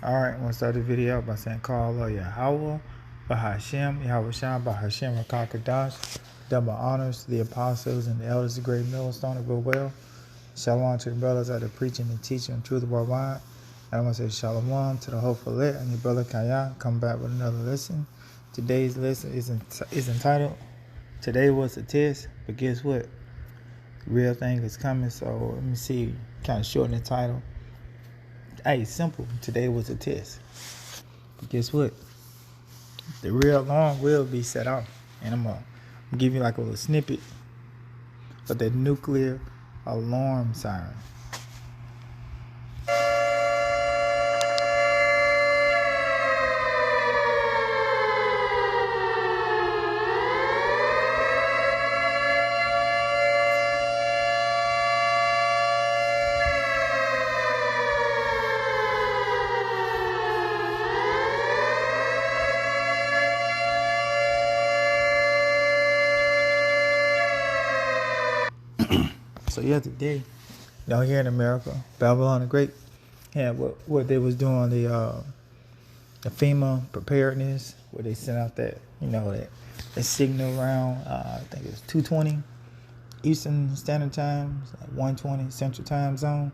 Alright, I'm gonna start the video out by saying call Allah Yahweh, Bahashem, Yahweh Shah, Bahashem, Rakakadash, double honors to the apostles and the elders of the great millstone of goodwill. Shalom to the brothers out there preaching and teaching the truth of our word. And I'm gonna say shalom to the hopeful lit and your brother Kaya. Come back with another lesson. Today's lesson is entitled Today Was a Test, but guess what? The real thing is coming, so let me see, kind of shorten the title. Hey, simple. Today was a test. But guess what? The real alarm will be set off. And I'm going to give you like a little snippet of the nuclear alarm siren. So yesterday, down here in America, Babylon the Great had what they was doing, the FEMA preparedness, where they sent out that that signal around I think it was 2:20 Eastern Standard Time, like 1:20 Central Time Zone.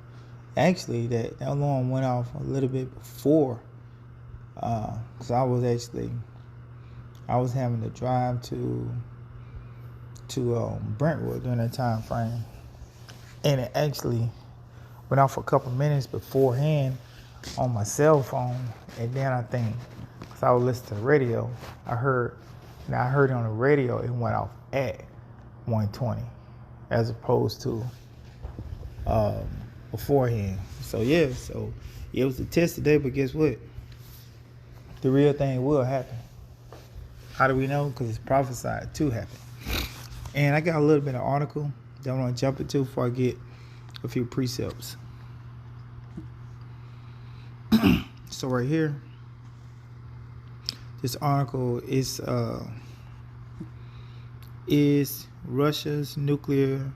Actually, that alarm went off a little bit before, because I was having to drive to Brentwood during that time frame. And it actually went off a couple minutes beforehand on my cell phone. And then I think, because I was listening to the radio, I heard it on the radio, it went off at 1:20 as opposed to beforehand. So it was a test today, but guess what? The real thing will happen. How do we know? Because it's prophesied to happen. And I got a little bit of article that I want to jump into before I get a few precepts. So right here, this article is Russia's nuclear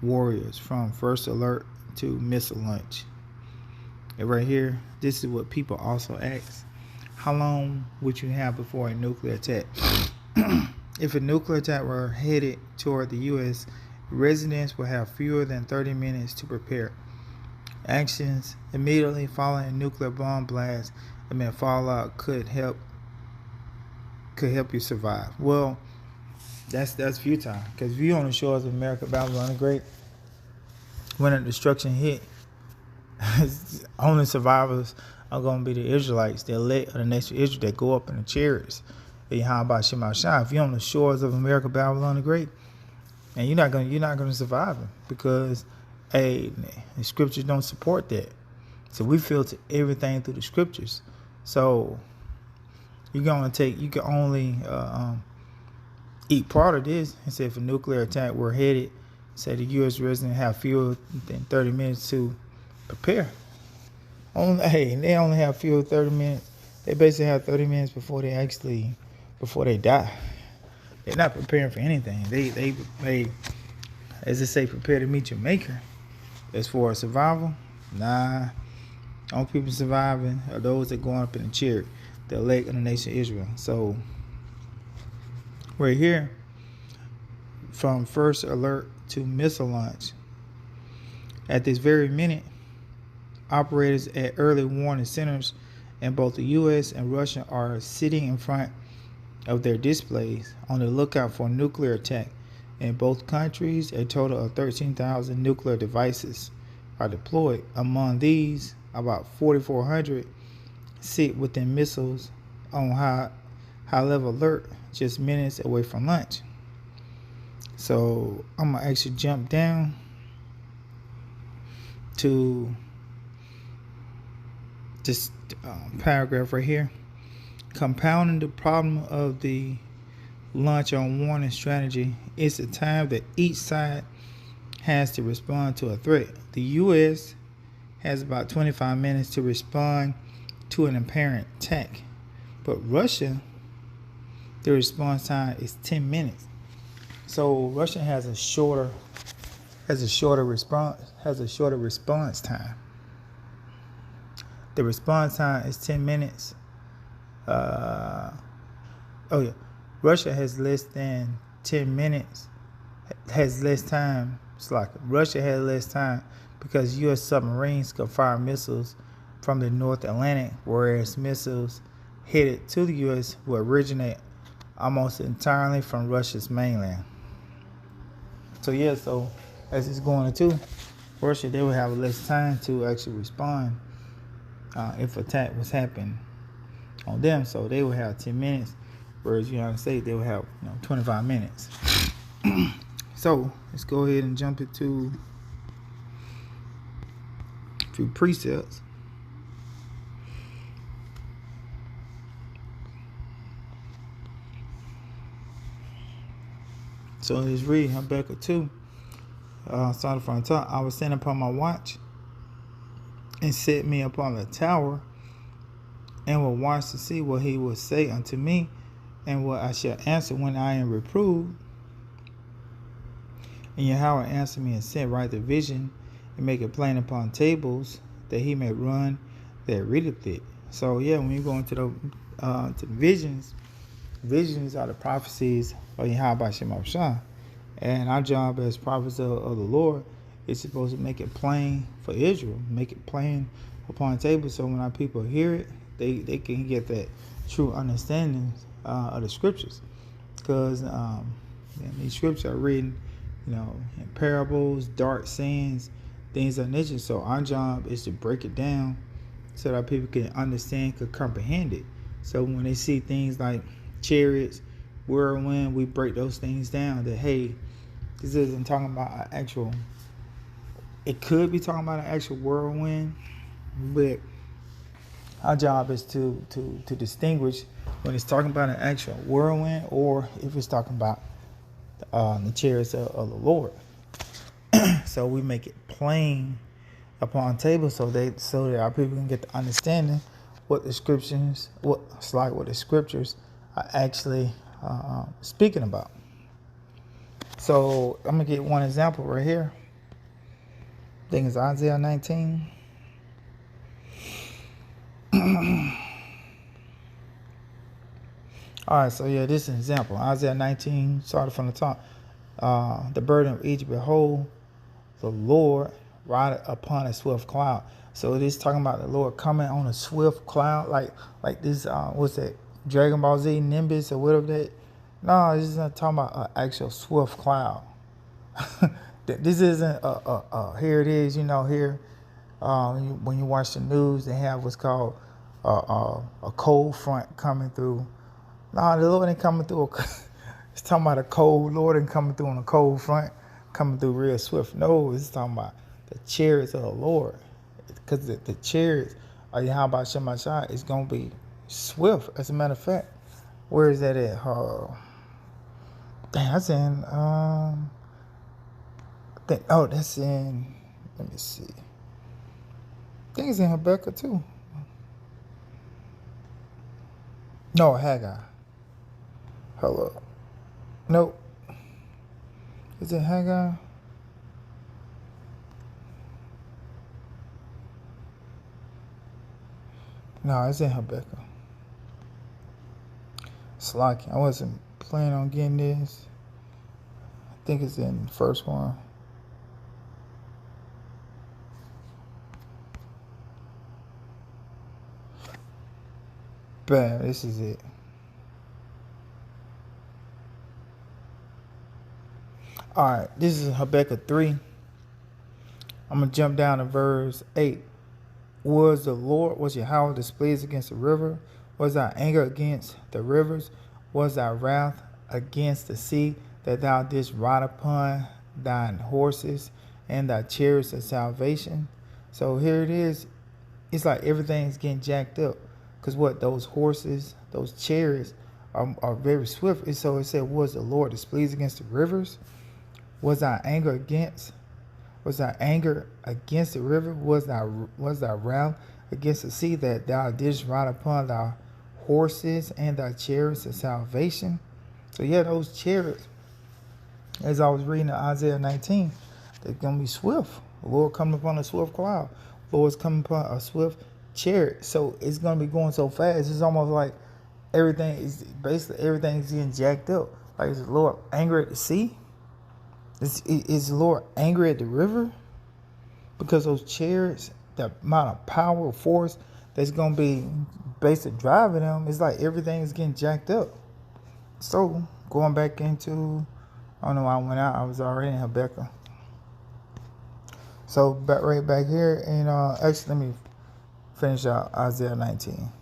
warriors from first alert to missile launch. And right here, this is what people also ask. How long would you have before a nuclear attack? If a nuclear attack were headed toward the U.S., residents will have fewer than 30 minutes to prepare. Actions immediately following a nuclear bomb blast and fallout could help you survive. Well, that's futile, because if you're on the shores of America, Babylon the Great, when the destruction hit, only survivors are going to be the Israelites, the elect of the nation of Israel that go up in the chariots. If you're on the shores of America, Babylon the Great, and you're not gonna survive it, because the scriptures don't support that. So we filter everything through the scriptures. So you can only eat part of this and say if a nuclear attack were headed, say the U.S. residents have fewer than 30 minutes to prepare. They only have fewer than 30 minutes. They basically have 30 minutes before they die. They're not preparing for anything. They as they say, prepare to meet your maker. As for survival, nah. Only people surviving are those that going up in the chariot, the elect of the nation of Israel. So right here, from first alert to missile launch. At this very minute, operators at early warning centers in both the U.S. and Russia are sitting in front of their displays on the lookout for a nuclear attack. In both countries, a total of 13,000 nuclear devices are deployed. Among these, about 4,400 sit within missiles on high-level alert just minutes away from launch. So I'm going to actually jump down to this paragraph right here. Compounding the problem of the launch on warning strategy is the time that each side has to respond to a threat. The U.S. has about 25 minutes to respond to an apparent attack, but Russia, the response time is 10 minutes. So Russia has a shorter response time. The response time is 10 minutes. Russia has less than 10 minutes. Has less time. It's like Russia has less time because U.S. submarines could fire missiles from the North Atlantic, whereas missiles headed to the U.S. will originate almost entirely from Russia's mainland. So as it's going to Russia, they will have less time to actually respond if attack was happening on them. So they will have 10 minutes, whereas the United States, they will have 25 minutes. So let's go ahead and jump into a few precepts. So let's read Habakkuk 2. Starting from the top. I was standing upon my watch and set me upon the tower and will watch to see what he will say unto me and what I shall answer when I am reproved. And Yahweh answered me and said, write the vision and make it plain upon tables that he may run that readeth it. So when you go into the visions are the prophecies of Yahweh Shem Shah. And our job as prophets of the Lord is supposed to make it plain for Israel, make it plain upon the table, so when our people hear it, they can get that true understanding of the scriptures. Because these scriptures are written, in parables, dark sayings, things of nature. So our job is to break it down so that people can understand, can comprehend it. So when they see things like chariots, whirlwind, we break those things down. That this isn't talking about an actual. It could be talking about an actual whirlwind, but our job is to distinguish when it's talking about an actual whirlwind or if it's talking about the chariots of the Lord. So we make it plain upon table so that our people can get the understanding what the scriptures, what the scriptures are actually speaking about. So I'm gonna get one example right here. I think it's Isaiah 19. Alright, so this is an example. Isaiah 19, started from the top. The burden of Egypt, behold, the Lord rideth upon a swift cloud. So it is talking about the Lord coming on a swift cloud, like this, what's that, Dragon Ball Z Nimbus or whatever that. No, this is not talking about an actual swift cloud. This isn't here it is, here. When you watch the news, they have what's called a cold front coming through. No, the Lord ain't coming through. It's talking about a cold Lord ain't coming through on a cold front, coming through real swift. No, it's talking about the chariots of the Lord. Because the chariots of Yahweh Shem Shah is going to be swift. As a matter of fact, where is that at? That's in, that's in, let me see. I think it's in Habakkuk too. No, Haggai. Hello. Nope. Is it Haggai? No, it's in Habakkuk. Slacking. I wasn't planning on getting this. I think it's in the first one. Bam, this is it. Alright, this is Habakkuk 3. I'm going to jump down to verse 8. Was Yahweh displeased against the river? Was thy anger against the rivers? Was thy wrath against the sea, that thou didst ride upon thine horses and thy chariots of salvation? So here it is. It's like everything's getting jacked up. Because those horses, those chariots are very swift. So it said, was the Lord displeased against the rivers? Was thy anger against the river? Was thy wrath against the sea, that thou didst ride upon thy horses and thy chariots of salvation? So those chariots, as I was reading in Isaiah 19, they're going to be swift. The Lord coming upon a swift cloud. The Lord's coming upon a swift chariot. So it's gonna be going so fast. It's almost like everything's getting jacked up. Like, is the Lord angry at the sea? Is the Lord angry at the river? Because those chariots, the amount of power or force that's gonna be basically driving them, it's like everything's getting jacked up. So going back into, I don't know why I went out. I was already in Habakkuk. So right back here, and actually let me finish out Isaiah 19.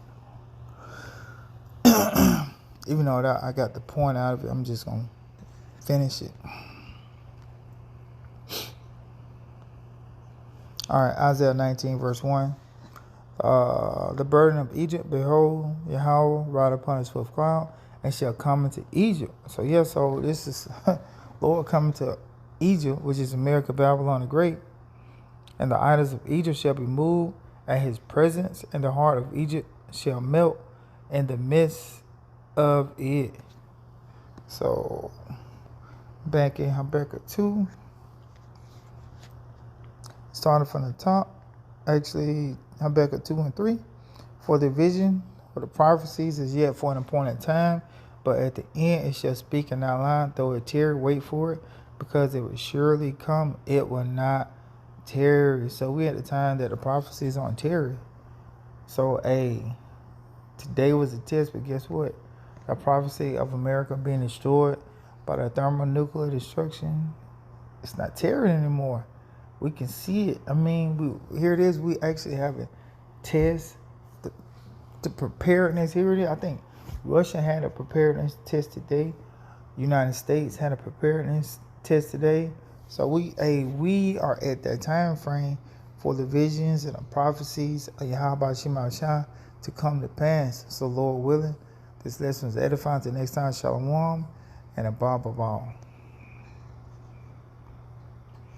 Even though that I got the point out of it, I'm just gonna finish it. All right, Isaiah 19 verse 1. The burden of Egypt, behold, Yahweh ride upon his swift cloud, and shall come into Egypt. So yeah, so this is Lord coming to Egypt, which is America, Babylon the Great, and the idols of Egypt shall be moved at his presence, and the heart of Egypt shall melt in the midst of it. So back in Habakkuk 2, starting from the top, actually Habakkuk 2 and 3. For the vision, for the prophecies is yet for an appointed time, but at the end it shall speak and not lie. Though it tarry, wait for it, because it will surely come, it will not tarry. So we at the time that the prophecies on tarry. So today was a test, but guess what? The prophecy of America being destroyed by the thermonuclear destruction, it's not tarrying anymore. We can see it. I mean, here it is. We actually have a test, the preparedness. Here it is. I think Russia had a preparedness test today. United States had a preparedness test today. So we are at that time frame for the visions and the prophecies of Yahweh Shemashah to come to pass. So Lord willing, this lesson is edifying. Till next time, Shalom and Abba Babal.